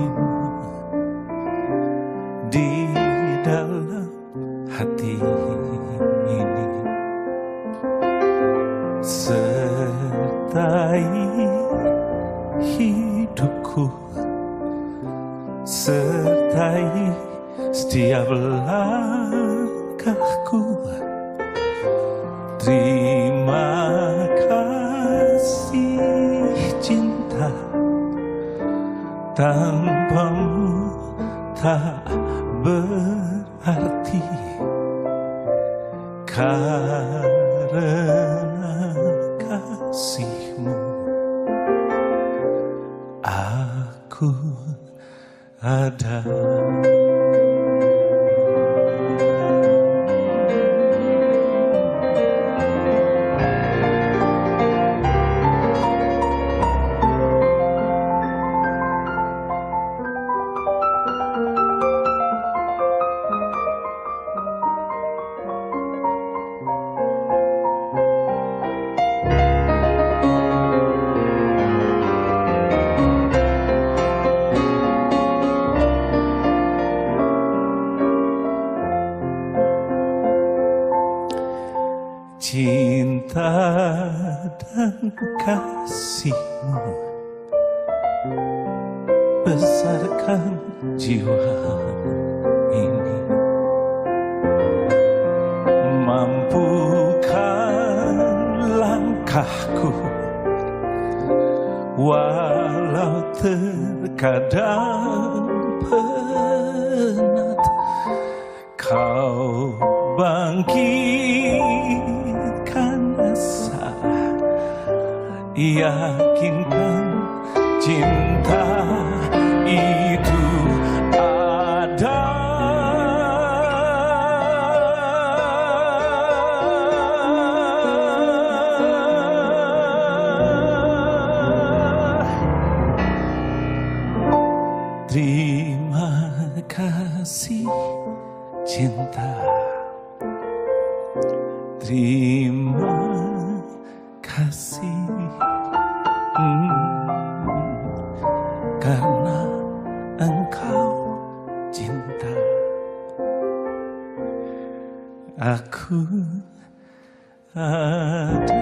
kekasihmu di dalam hati ini, sertai hidupku, sertai setiap langkahku. Terima kasih cinta, tanpamu tak berarti, karena kasihmu aku ada. Cinta dan kasihmu besarkan jiwa ini, mampukan langkahku walau terkadang penat. Kau bangkitkan asa, yakinkan cinta itu ada. Terima kasih cinta, terima kasih karena engkau cinta. Aku ada.